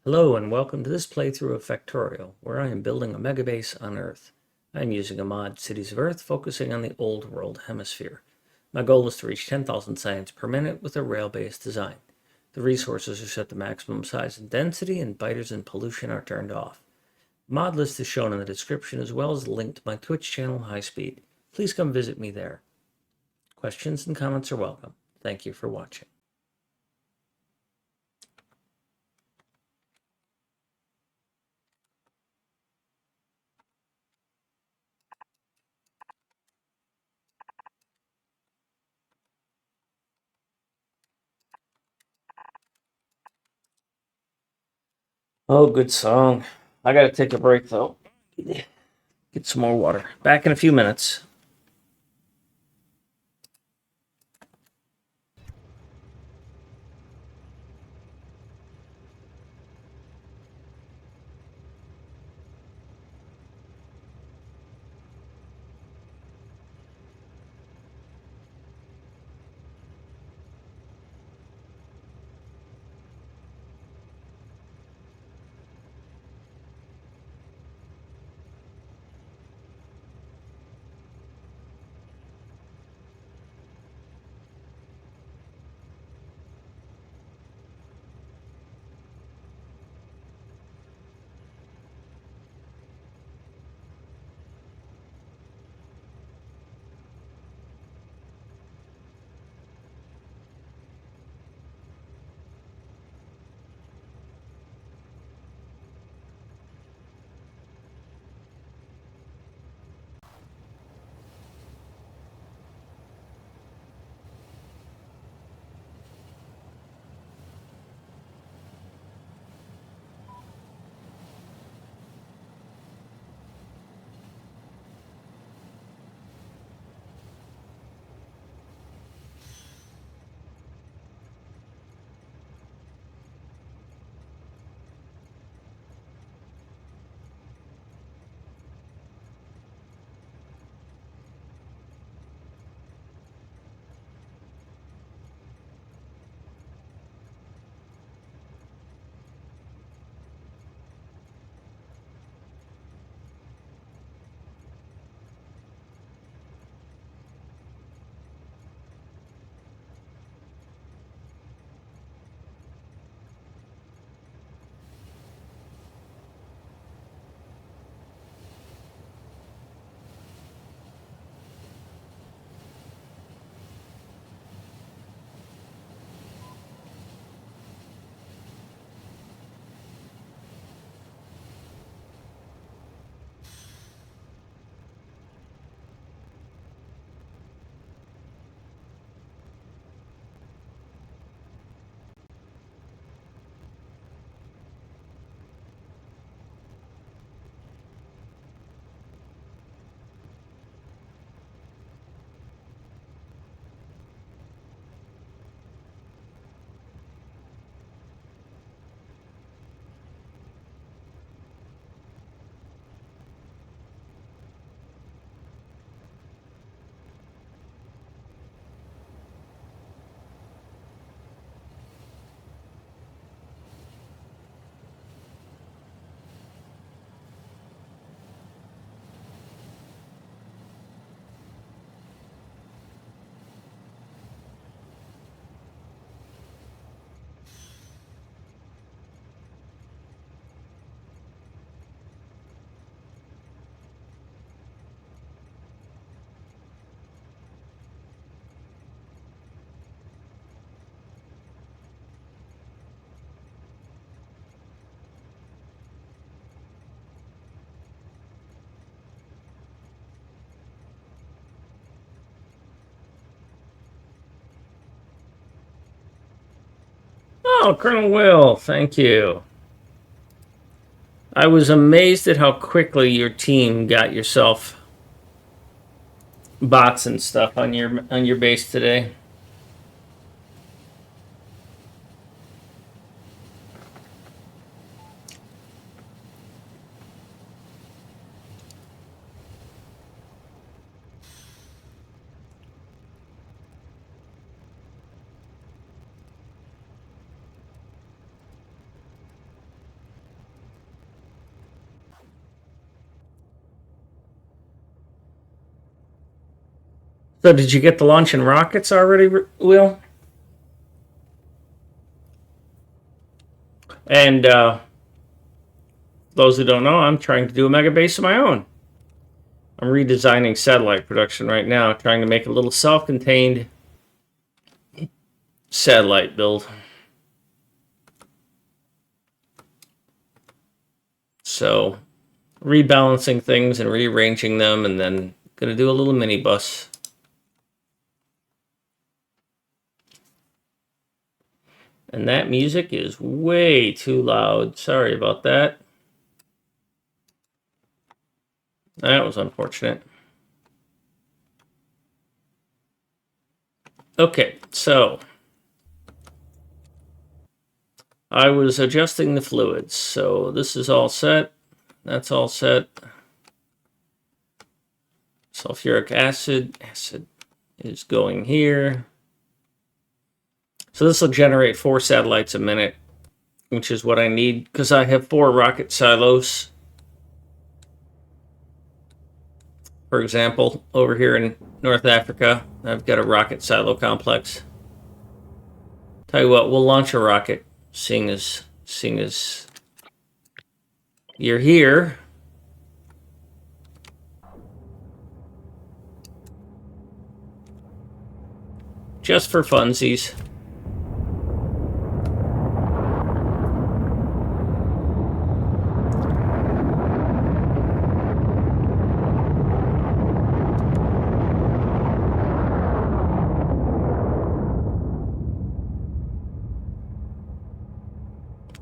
Hello and welcome to this playthrough of Factorio, where I am building a megabase on Earth. I am using a mod, Cities of Earth, focusing on the Old World Hemisphere. My goal is to reach 10,000 science per minute with a rail-based design. The resources are set to maximum size and density, and biters and pollution are turned off. Mod list is shown in the description, as well as a link to my Twitch channel, High Speed. Please come visit me there. Questions and comments are welcome. Thank you for watching. Oh, good song. I gotta take a break though. Get some more water. Back in a few minutes. Oh, Colonel Will, thank you. I was amazed at how quickly your team got yourself bots and stuff on your base today. So did you get the launching rockets already, Will? And those who don't know, I'm trying to do a MegaBase of my own. I'm redesigning satellite production right now, trying to make a little self-contained satellite build. So rebalancing things and rearranging them, and then gonna do a little mini bus. And that music is way too loud. Sorry about that. That was unfortunate. Okay, so I was adjusting the fluids. So this is all set. That's all set. Sulfuric acid is going here. So this will generate 4 satellites a minute, which is what I need because I have 4 rocket silos. For example, over here in North Africa, I've got a rocket silo complex. Tell you what, we'll launch a rocket, seeing as you're here. Just for funsies.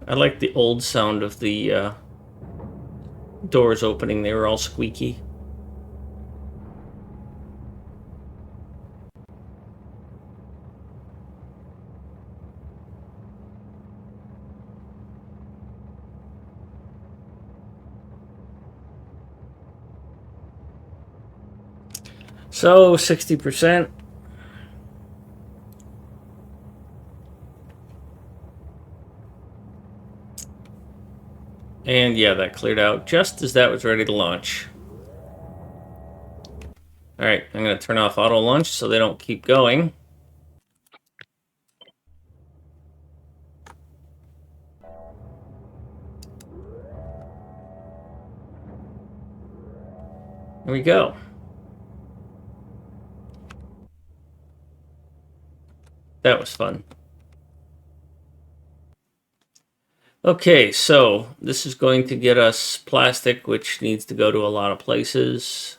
I like the old sound of the doors opening. They were all squeaky. So 60%. And yeah, that cleared out just as that was ready to launch. All right, I'm going to turn off auto launch so they don't keep going. There we go. That was fun. Okay, so this is going to get us plastic, which needs to go to a lot of places.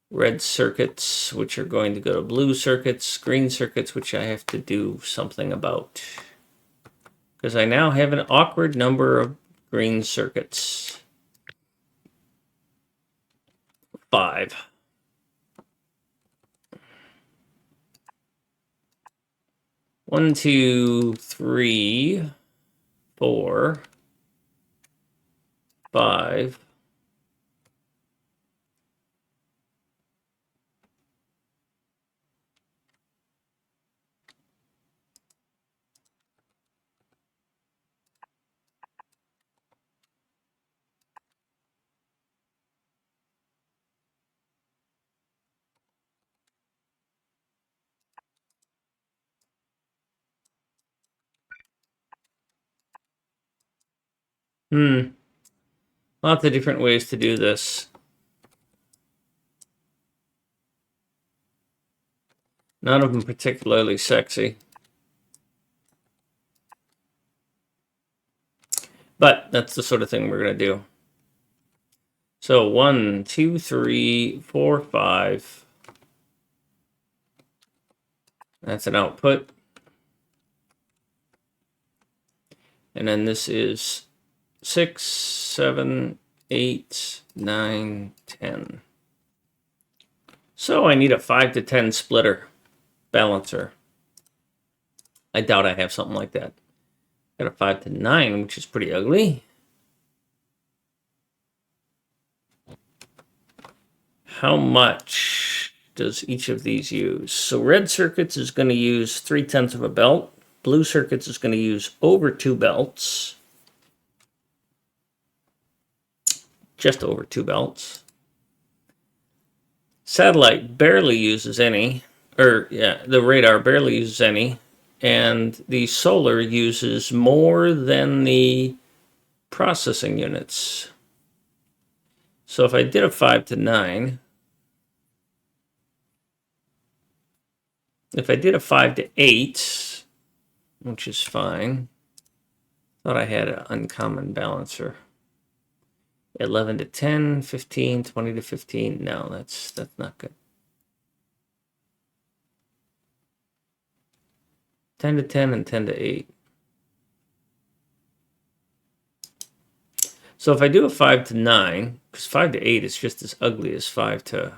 Red circuits, which are going to go to blue circuits. Green circuits, which I have to do something about. Because I now have an awkward number of green circuits. 5. One, 2, 3, 4, 5. Lots of different ways to do this. None of them particularly sexy. But that's the sort of thing we're going to do. So 1, 2, 3, 4, 5. That's an output. And then this is 6, 7, 8, 9, 10. So I need a 5 to 10 splitter balancer. I doubt I have something like that. Got a 5 to 9, which is pretty ugly. How much does each of these use? So red circuits is going to use 3/10 of a belt. Blue circuits is going to use over 2 belts. Just over 2 belts. Satellite barely uses any, or yeah, the radar barely uses any, and the solar uses more than the processing units. So if I did a 5 to 9, if I did a 5 to 8, which is fine, thought I had an uncommon balancer. 11 to 10, 15, 20 to 15. No, that's not good. 10 to 10 and 10 to 8. So if I do a 5 to 9, because 5 to 8 is just as ugly as 5 to...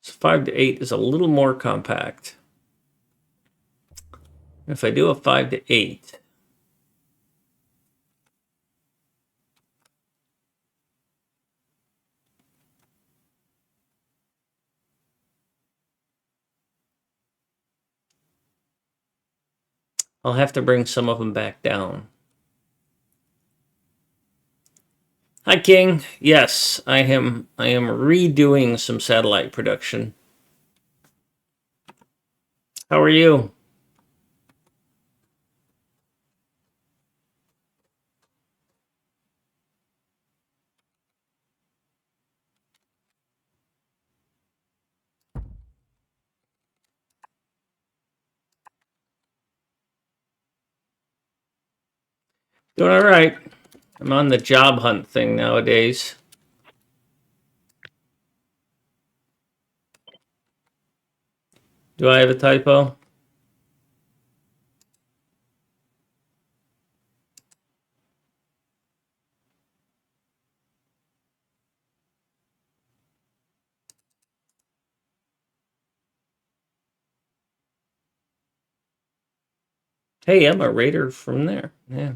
So 5 to 8 is a little more compact. If I do a 5 to 8, I'll have to bring some of them back down. Hi, King. Yes, I am redoing some satellite production. How are you? Doing all right. I'm on the job hunt thing nowadays. Do I have a typo? Hey, I'm a raider from there. Yeah.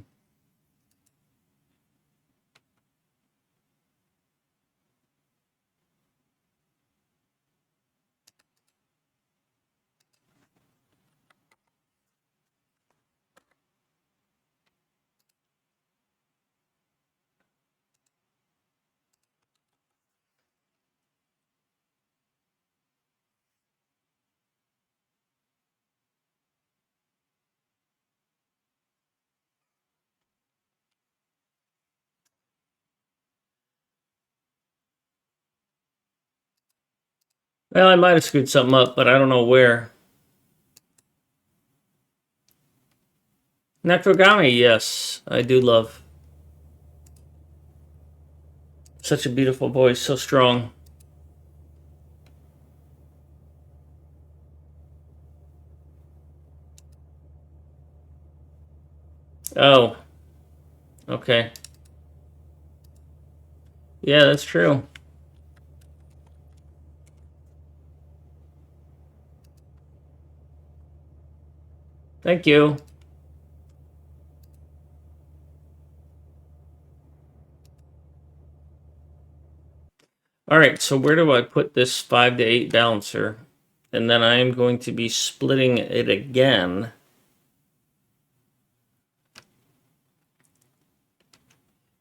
Well, I might have screwed something up, but I don't know where. Necrogami, yes, I do love. Such a beautiful voice, so strong. Oh, okay. Yeah, that's true. Thank you. All right, so where do I put this 5 to 8 balancer? And then I am going to be splitting it again.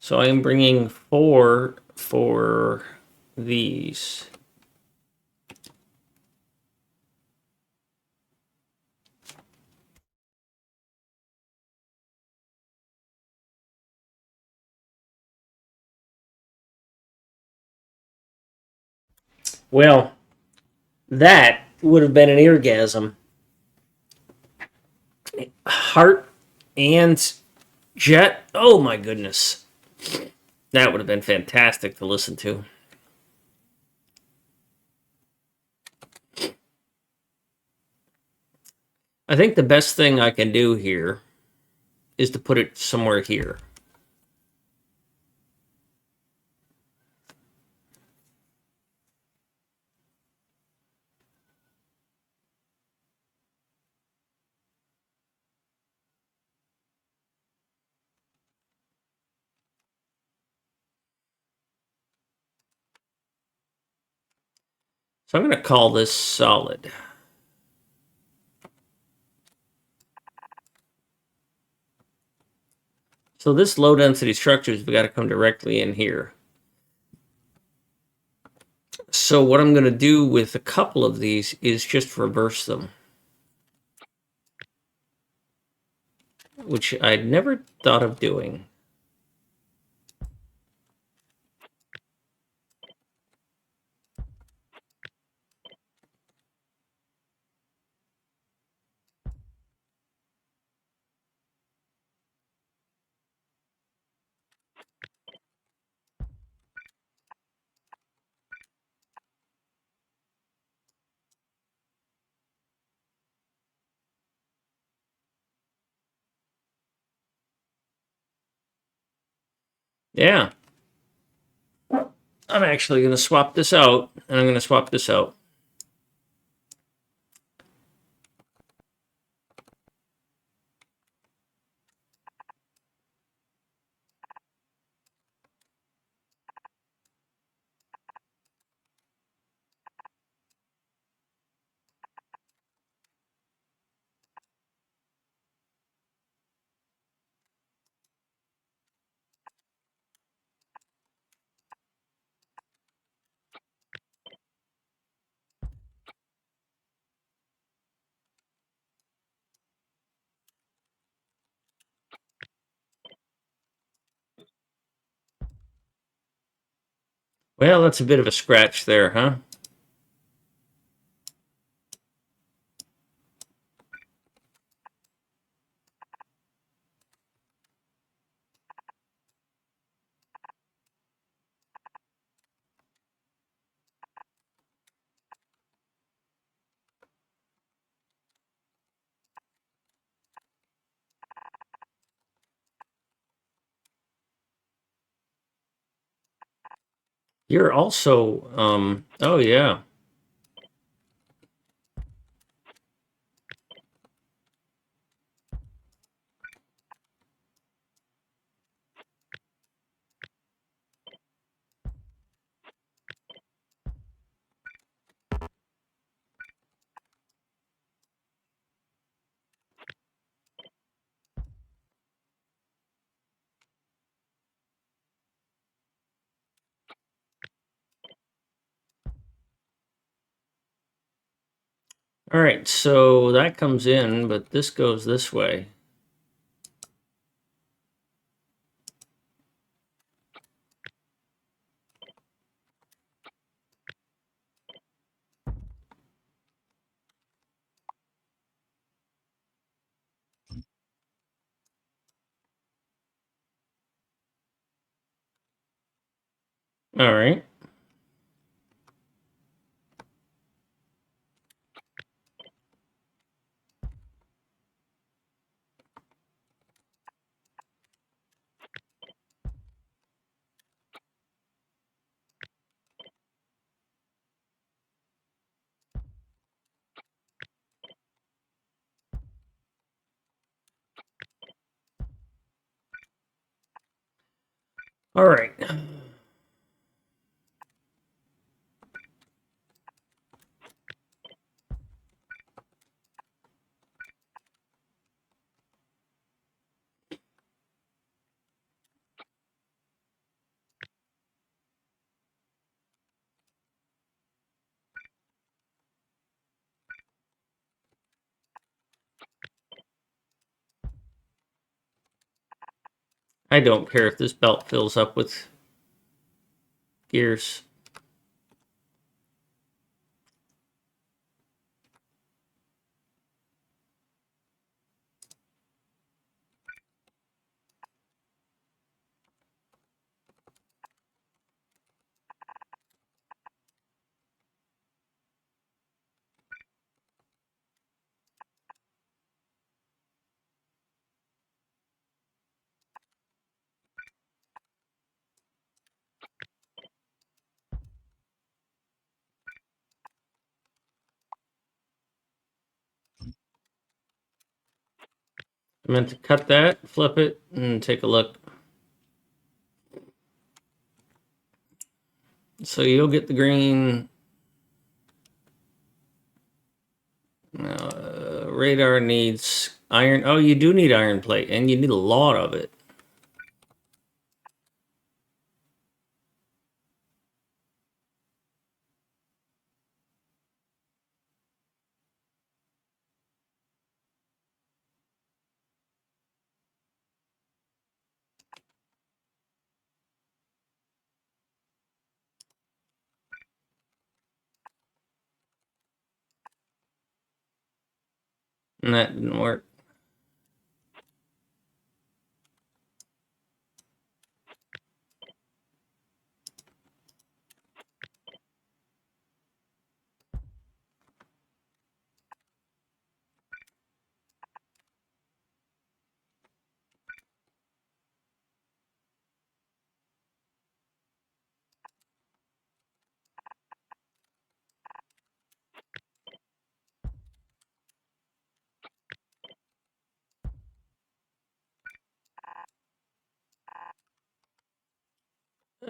So I am bringing 4 for these. Well, that would have been an orgasm. Heart and jet. Oh my goodness. That would have been fantastic to listen to. I think the best thing I can do here is to put it somewhere here. So I'm going to call this solid. So this low density structures, we got to come directly in here. So what I'm going to do with a couple of these is just reverse them, which I'd never thought of doing. Yeah. I'm actually going to swap this out, and I'm going to swap this out. Well, that's a bit of a scratch there, huh? You're also, oh yeah. All right, so that comes in, but this goes this way. All right. All right. I don't care if this belt fills up with gears. I meant to cut that, flip it, and take a look. So you'll get the green, radar needs iron. Oh, you do need iron plate, and you need a lot of it. And that didn't work.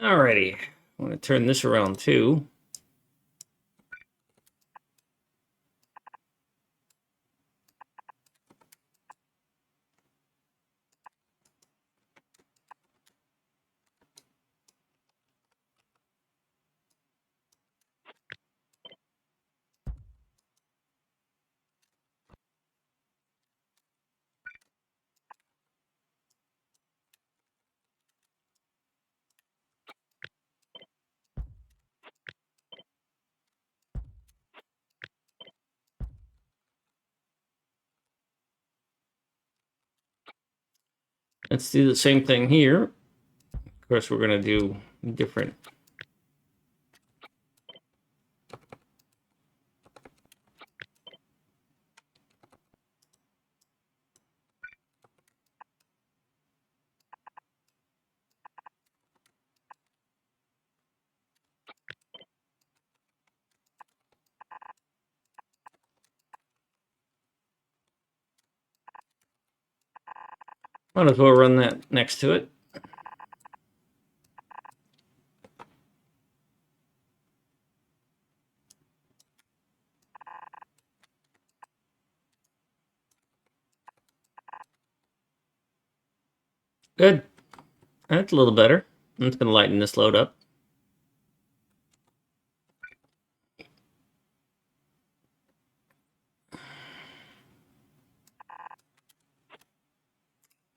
Alrighty, I'm going to turn this around too. Let's do the same thing here. Of course, we're going to do different. Might as well run that next to it. Good. That's a little better. I'm just going to lighten this load up.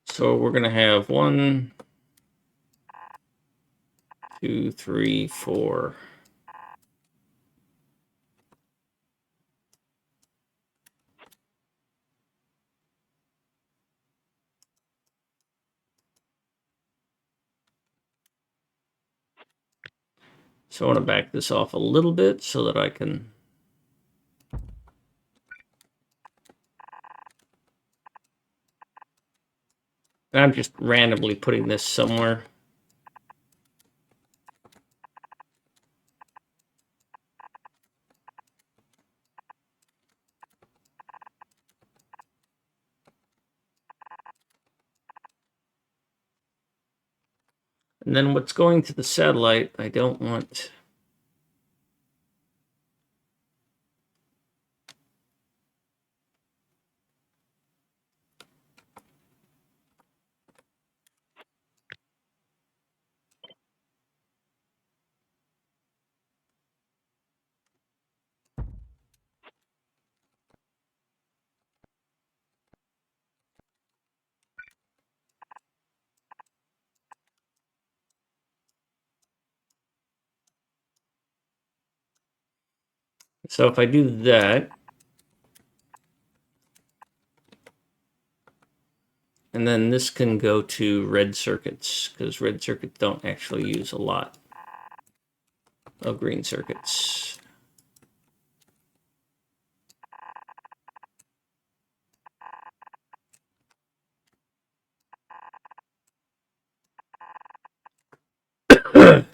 So we're going to have 1, 2, 3, 4. So I want to back this off a little bit so that I can. I'm just randomly putting this somewhere. And then what's going to the satellite, I don't want. So if I do that, and then this can go to red circuits, because red circuits don't actually use a lot of green circuits.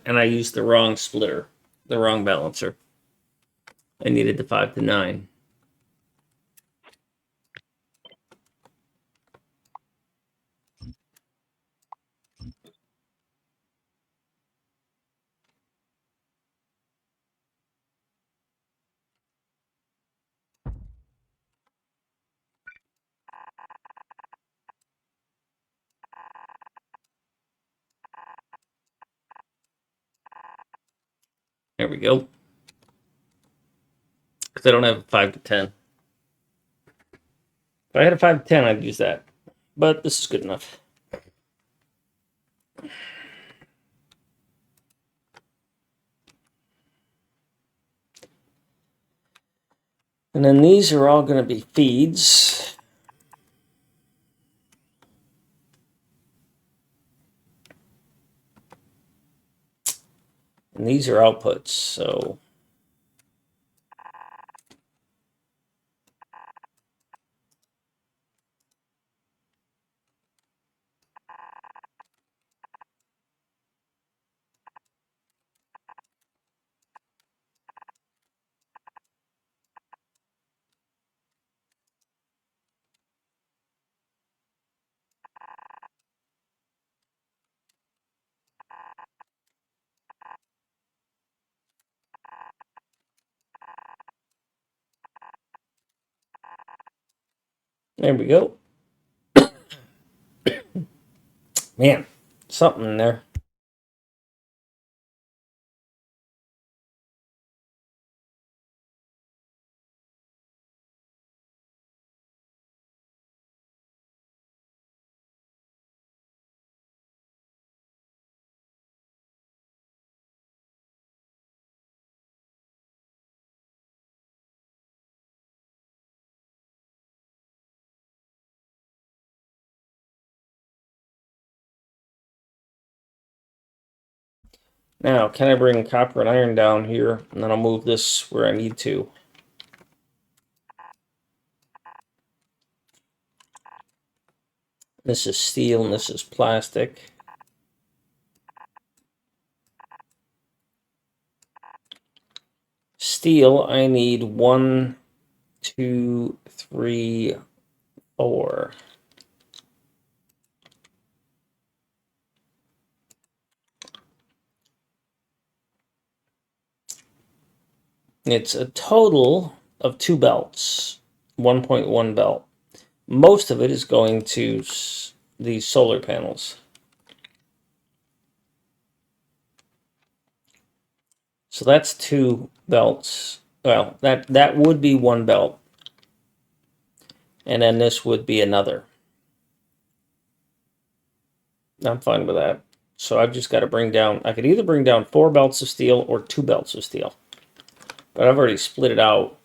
And I used the wrong splitter, the wrong balancer. I needed the 5 to 9. There we go. Because I don't have a 5 to 10. If I had a 5 to 10, I'd use that. But this is good enough. And then these are all going to be feeds. And these are outputs, so there we go. Man, something in there. Now, can I bring copper and iron down here? And then I'll move this where I need to. This is steel and this is plastic. Steel, I need 1, 2, 3, 4. It's a total of 2 belts, 1.1 belt. Most of it is going to these solar panels. So that's 2 belts. Well, that would be 1 belt. And then this would be another. I'm fine with that. So I've just got to bring down, I could either bring down 4 belts of steel or 2 belts of steel. But I've already split it out.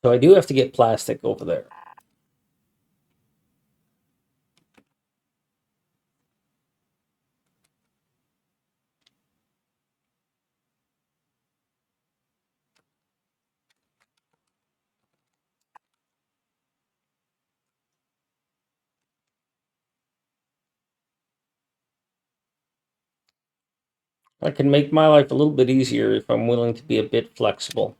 So I do have to get plastic over there. I can make my life a little bit easier if I'm willing to be a bit flexible.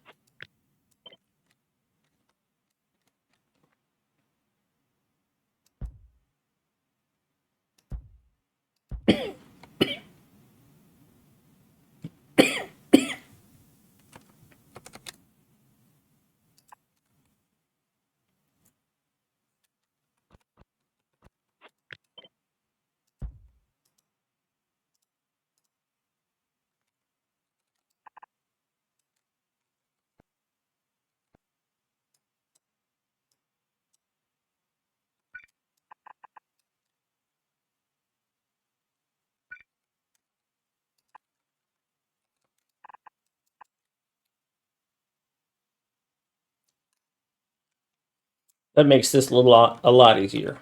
That makes this a lot easier.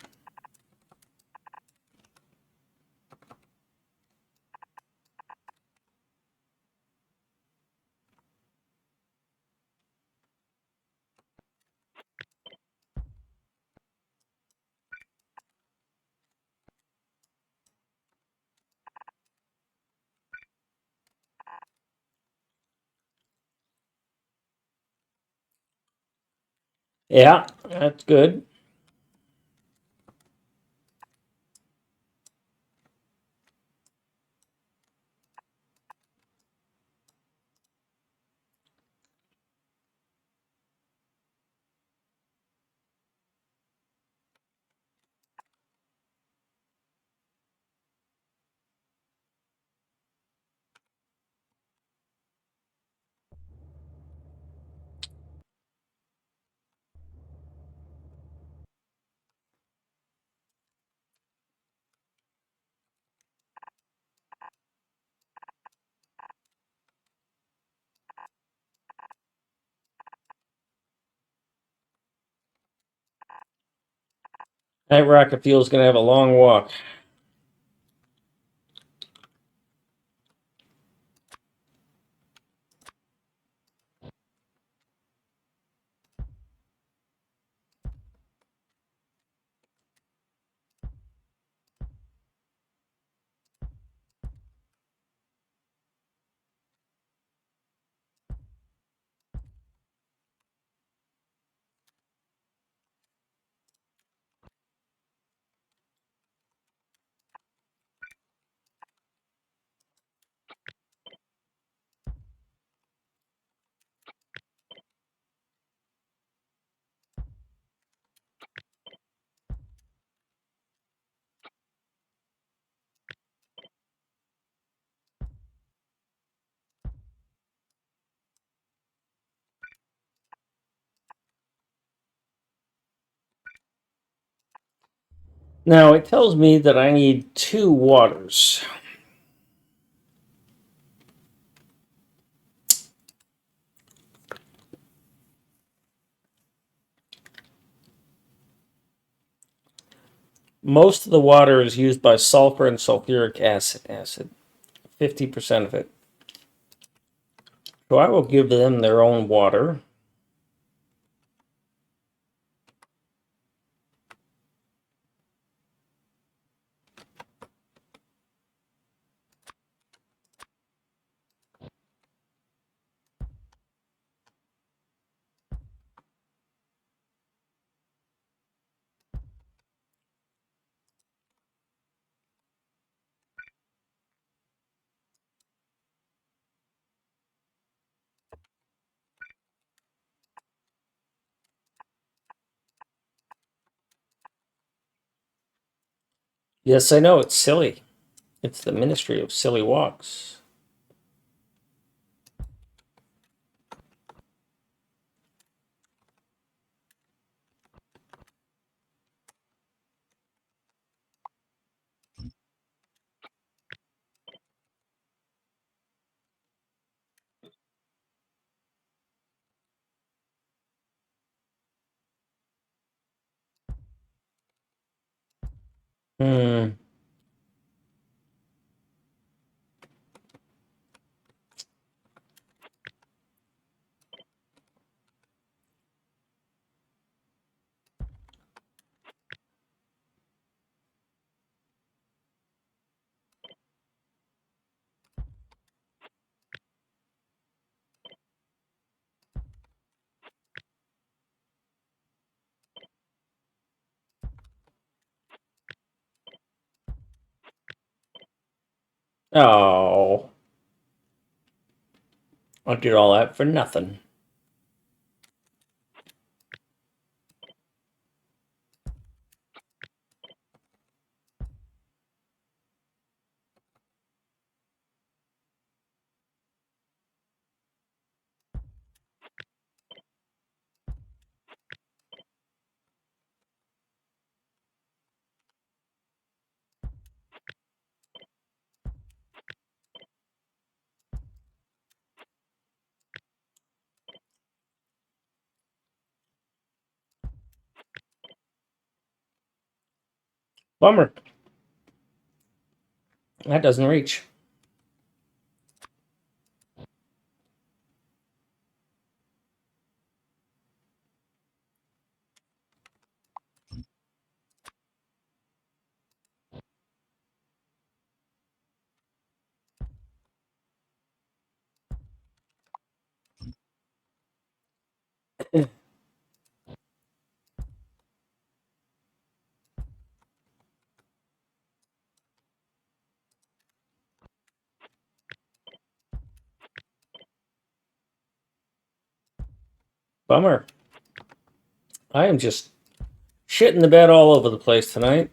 Yeah, that's good. That rocket fuel is going to have a long walk. Now it tells me that I need 2 waters. Most of the water is used by sulfur and sulfuric acid, 50% of it. So I will give them their own water. Yes, I know, it's silly. It's the Ministry of Silly Walks. Hmm. Oh, I did all that for nothing. Bummer. That doesn't reach. Bummer. I am just shitting the bed all over the place tonight.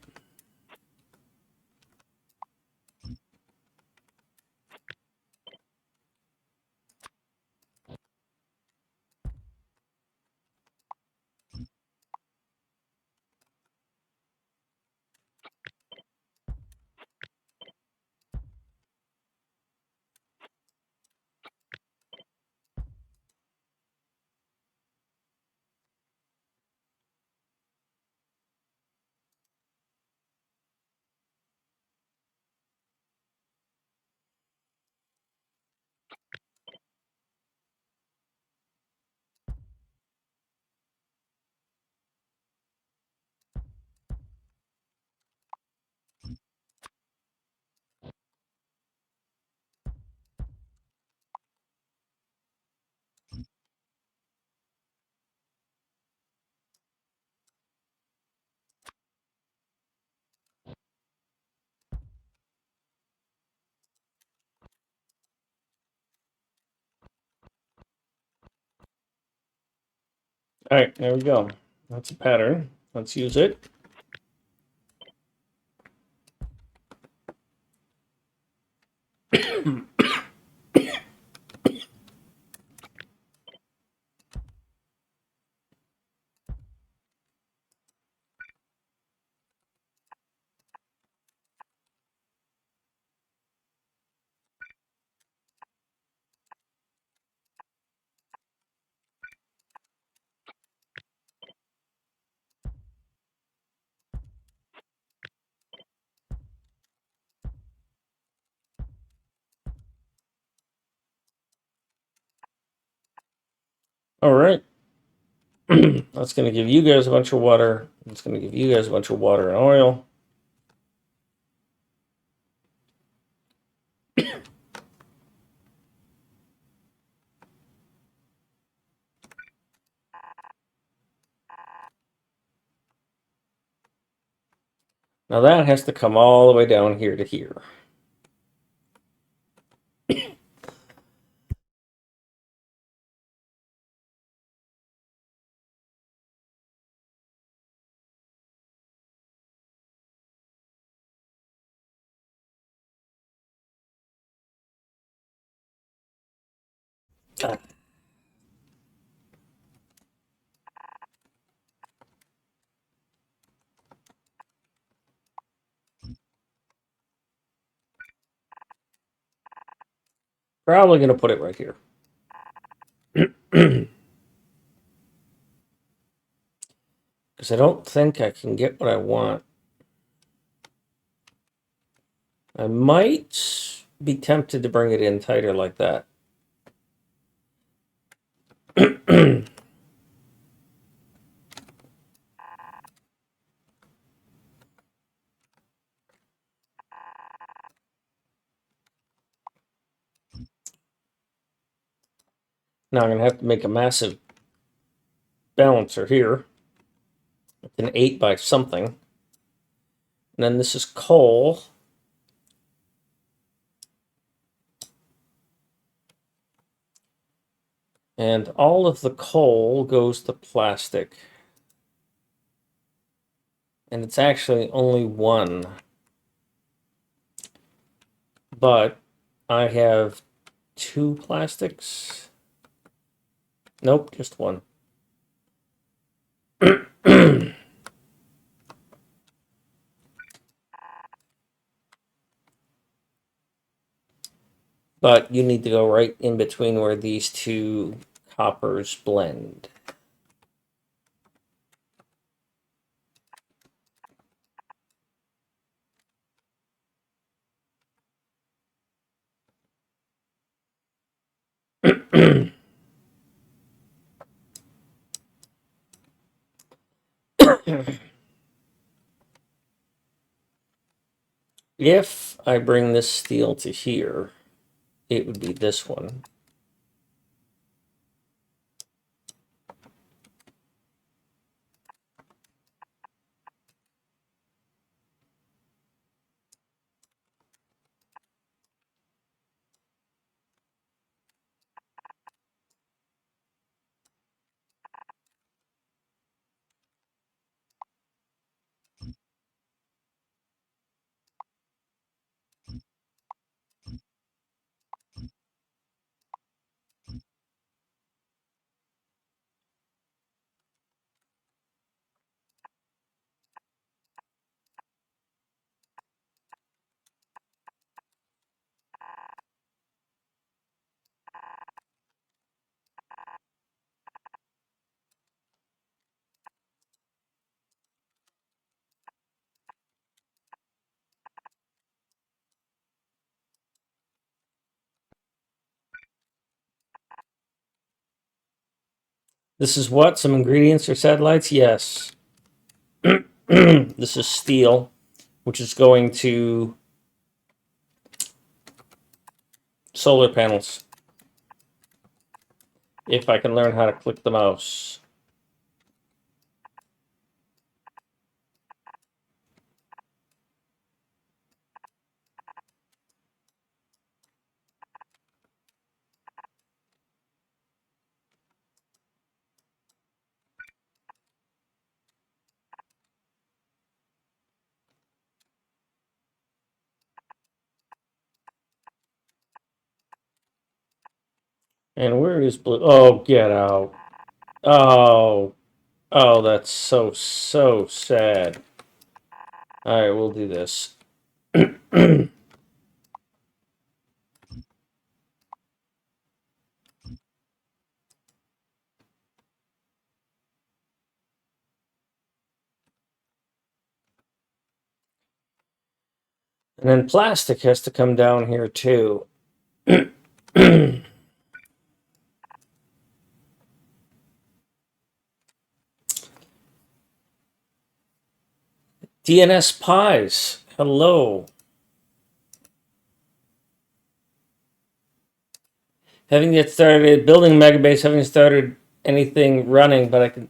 All right, there we go. That's a pattern. Let's use it. All right. That's going to give you guys a bunch of water. It's going to give you guys a bunch of water and oil. Now that has to come all the way down here to here. Probably going to put it right here. Because I don't think I can get what I want. I might be tempted to bring it in tighter like that. Now I'm going to have to make a massive balancer here. It's an 8 by something. And then this is coal. And all of the coal goes to plastic. And it's actually only one. But I have 2 plastics. Nope, just one. But you need to go right in between where these 2 coppers blend. If I bring this steel to here, it would be this one. This is what? Some ingredients or satellites? Yes. This is steel, which is going to solar panels. If I can learn how to click the mouse. And where is blue? Oh, get out. Oh, oh, that's so sad. All right, we'll do this. And then plastic has to come down here too. DNS Pies. Hello. Having yet started building MegaBase, having started anything running, but I can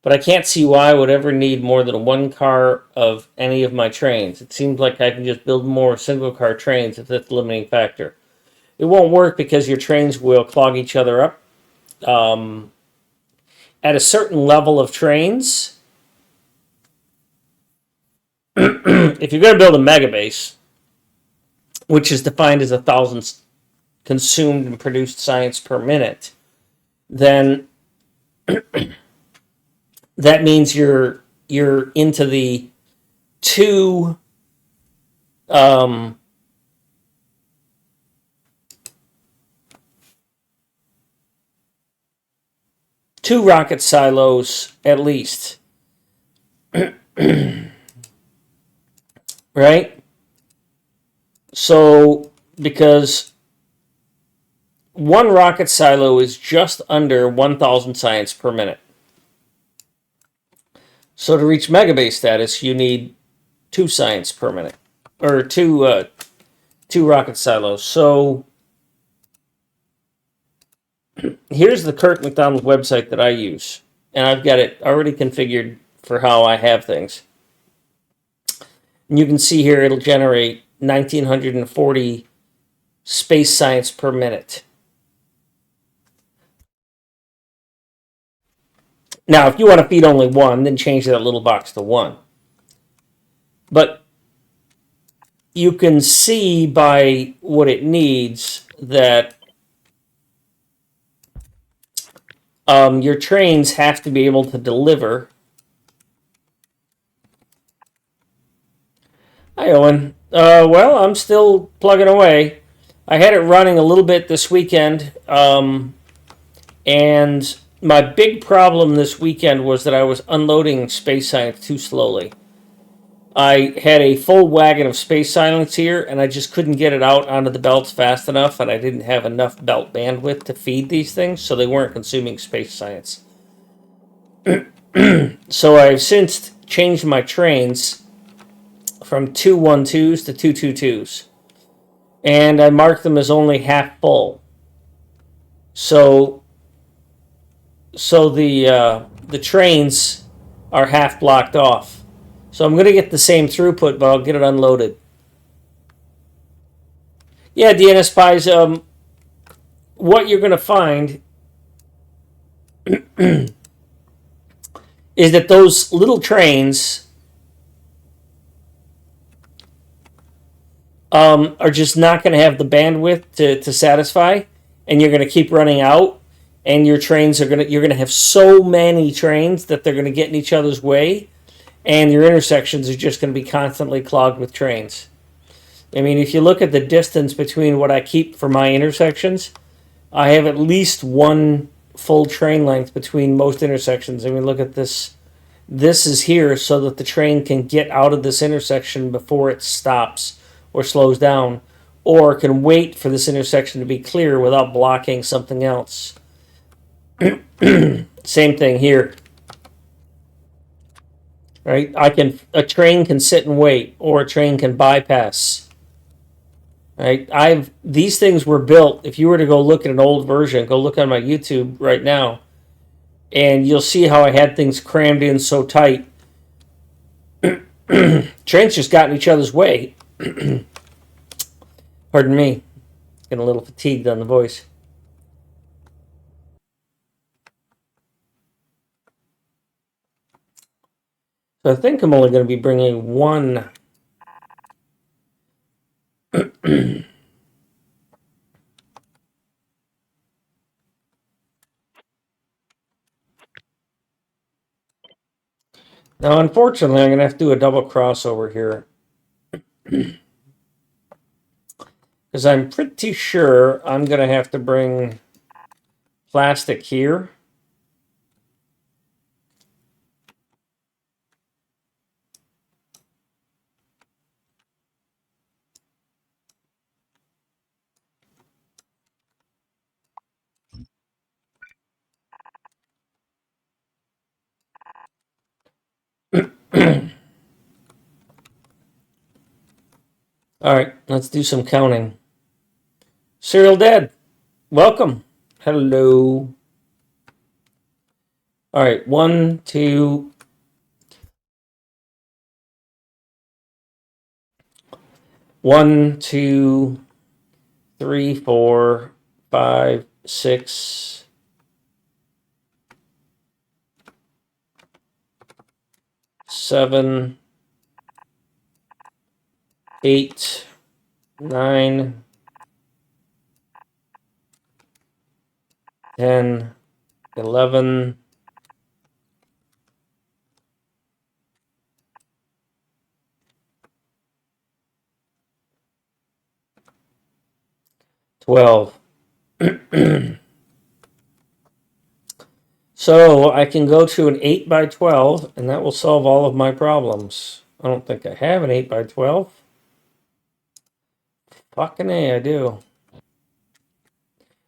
but I can't see why I would ever need more than one car of any of my trains. It seems like I can just build more single car trains if that's the limiting factor. It won't work because your trains will clog each other up. At a certain level of trains, if you're going to build a MegaBase, which is defined as 1,000 consumed and produced science per minute, then that means you're into the two two rocket silos at least. Right? So, because one rocket silo is just under 1,000 science per minute. So to reach MegaBase status, you need 2 science per minute, or two rocket silos. So here's the Kirk McDonald website that I use, and I've got it already configured for how I have things. And you can see here it'll generate 1,940 space science per minute. Now, if you want to feed only one, then change that little box to 1. But you can see by what it needs that your trains have to be able to deliver. Hi, Owen. Well, I'm still plugging away. I had it running a little bit this weekend, and my big problem this weekend was that I was unloading space science too slowly. I had a full wagon of space science here, and I just couldn't get it out onto the belts fast enough, and I didn't have enough belt bandwidth to feed these things, so they weren't consuming space science. So I've since changed my trains from 212s to 222s, and I marked them as only half full. So the trains are half blocked off. So I'm going to get the same throughput, but I'll get it unloaded. Yeah, DNS Pies, what you're going to find is that those little trains are just not going to have the bandwidth to satisfy, and you're going to keep running out, and your trains you're going to have so many trains that they're going to get in each other's way, and your intersections are just going to be constantly clogged with trains. I mean, if you look at the distance between what I keep for my intersections, I have at least one full train length between most intersections. I mean, look at this. This is here so that the train can get out of this intersection before it stops or slows down. or can wait for this intersection to be clear without blocking something else. Same thing here. Right? A train can sit and wait, or a train can bypass. Right? These things were built. If you were to go look at an old version, go look on my YouTube right now, and you'll see how I had things crammed in so tight. Trains just got in each other's way. Pardon me. Getting a little fatigued on the voice. So I think I'm only going to be bringing one. Now, unfortunately, I'm going to have to do a double crossover here. Because I'm pretty sure I'm going to have to bring plastic here. All right, let's do some counting. Serial Dad, welcome. Hello. All right, 1, 2, 1, 2, 3, 4, 5, 6, 7, 8, 9, 10, 11, 12. So I can go to an 8 by 12, and that will solve all of my problems. I don't think I have an 8 by 12. Fucking A, I do.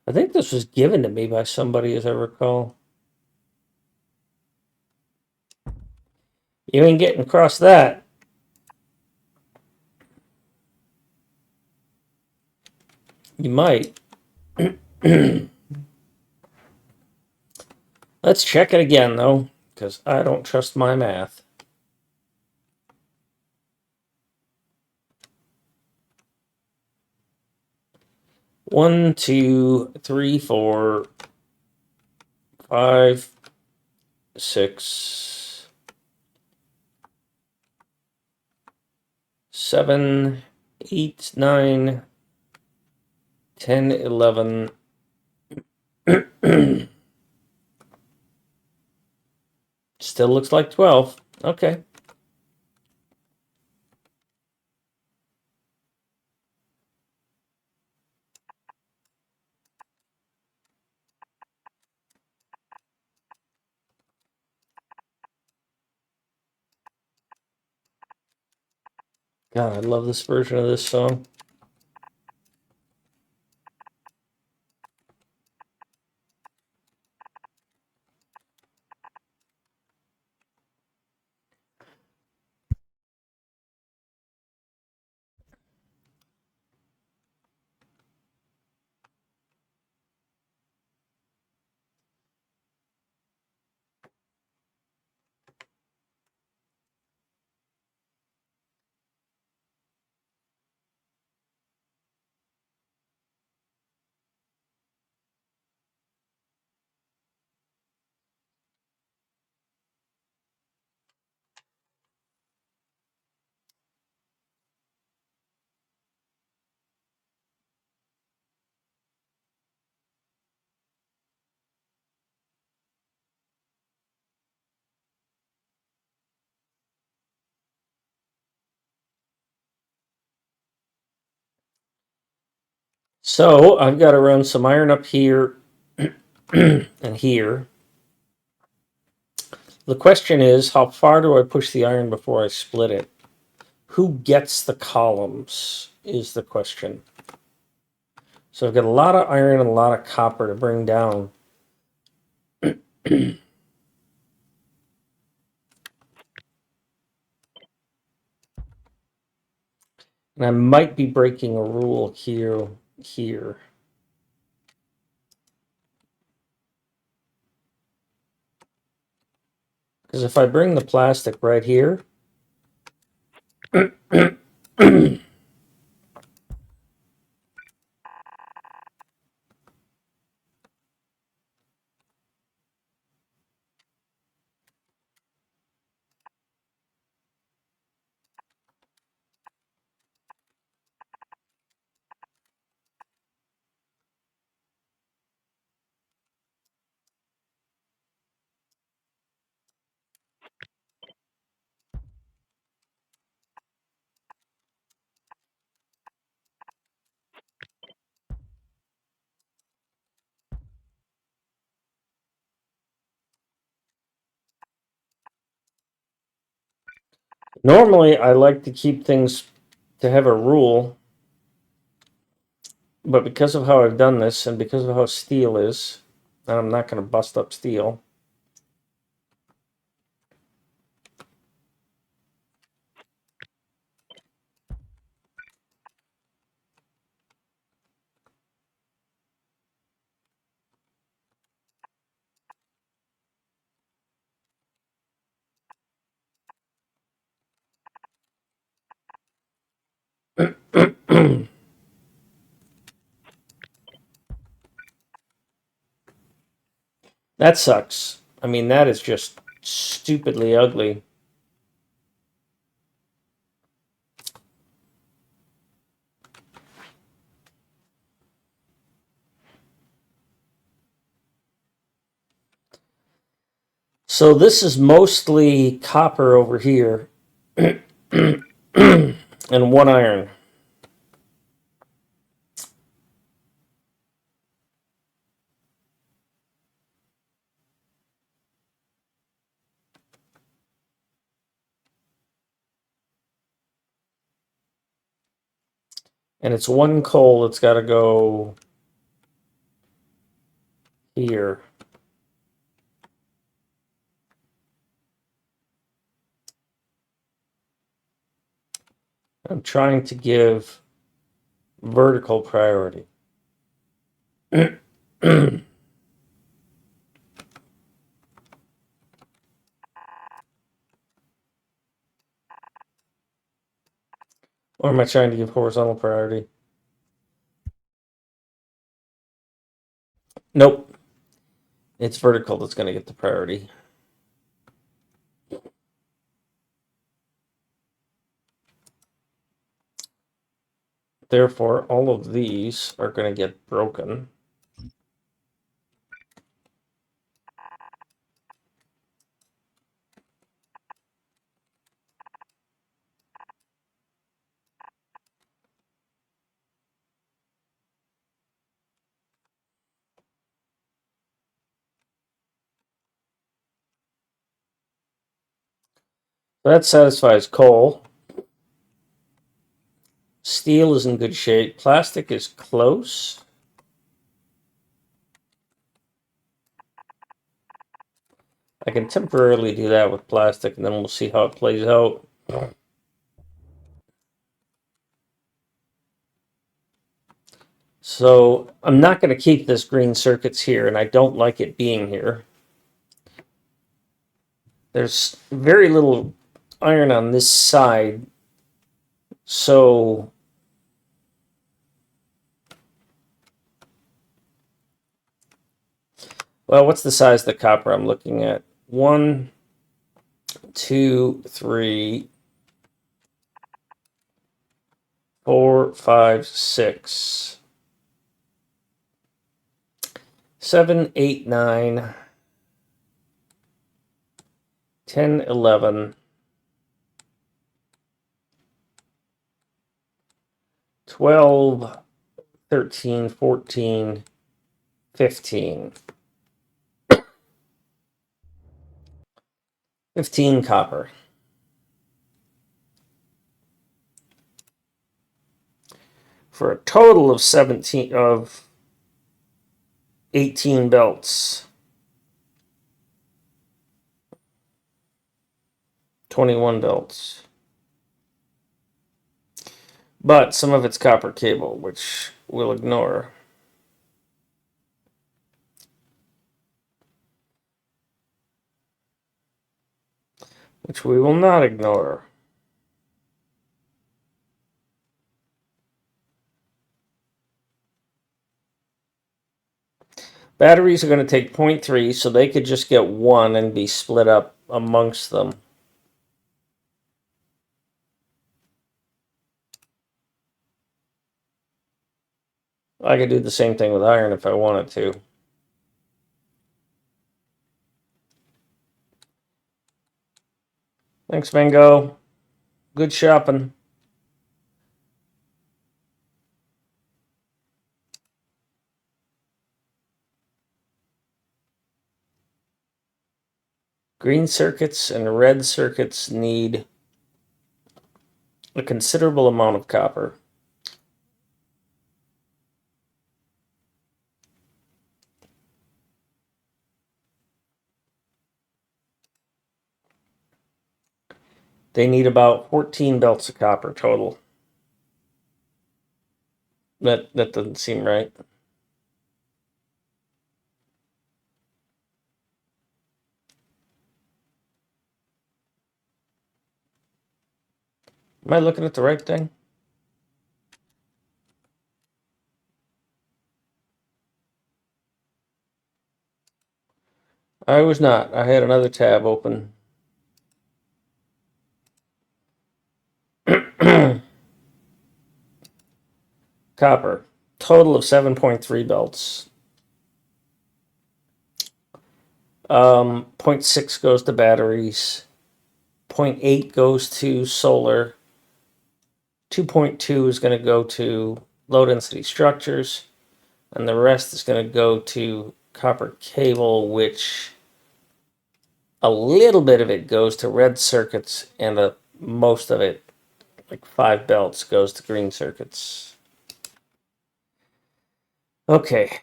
I think this was given to me by somebody, as I recall. You ain't getting across that. You might. Let's check it again, though, because I don't trust my math. One, 2, 3, 4, 5, 6, 7, 8, 9, 10, 11. Still looks like 12. Okay. God, I love this version of this song. So I've got to run some iron up here and here. The question is, how far do I push the iron before I split it? Who gets the columns is the question. So I've got a lot of iron and a lot of copper to bring down. And I might be breaking a rule here. Because if I bring the plastic right here, normally I like to keep things to have a rule, but because of how I've done this and because of how steel is, and I'm not going to bust up steel. That sucks. I mean, that is just stupidly ugly. So this is mostly copper over here and one iron. And it's one coal that's got to go here. I'm trying to give vertical priority. Or am I trying to give horizontal priority? Nope. It's vertical that's going to get the priority. Therefore, all of these are going to get broken. That satisfies coal. Steel is in good shape. Plastic is close. I can temporarily do that with plastic, and then we'll see how it plays out. So I'm not going to keep this green circuits here, and I don't like it being here. There's very little iron on this side, so well, what's the size of the copper I'm looking at? 1, 2, 3, 4, 5, 6, 7, 8, 9, 10, 11, 12, 13, 14, 15. 15 copper. for a total of 18 belts. 21 belts. But some of it's copper cable, which we'll ignore. Which we will not ignore. Batteries are going to take 0.3, so they could just get 1 and be split up amongst them. I could do the same thing with iron if I wanted to. Thanks, Mango. Good shopping. Green circuits and red circuits need a considerable amount of copper. They need about 14 belts of copper total. That doesn't seem right. Am I looking at the right thing? I was not. I had another tab open. Copper. Total of 7.3 belts. 0.6 goes to batteries. 0.8 goes to solar. 2.2 is going to go to low density structures. And the rest is going to go to copper cable, which a little bit of it goes to red circuits, and most of it, like 5 belts, goes to green circuits. Okay.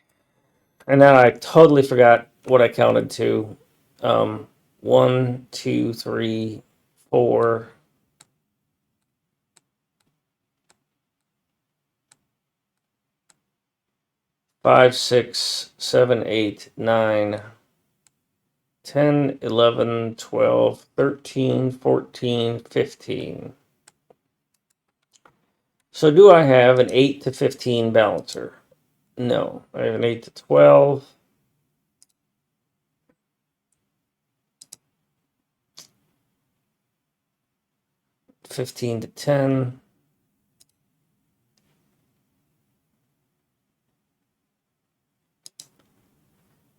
And now I totally forgot what I counted to. 1, 2, 3, 4. 5, 6, 7, 8, 9, 10, 11, 12, 13, 14, 15. So do I have an 8 to 15 balancer? No. I have an 8 to 12. $15 to 10.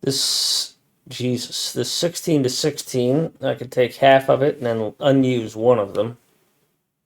This 16 to 16, I could take half of it and then unuse one of them.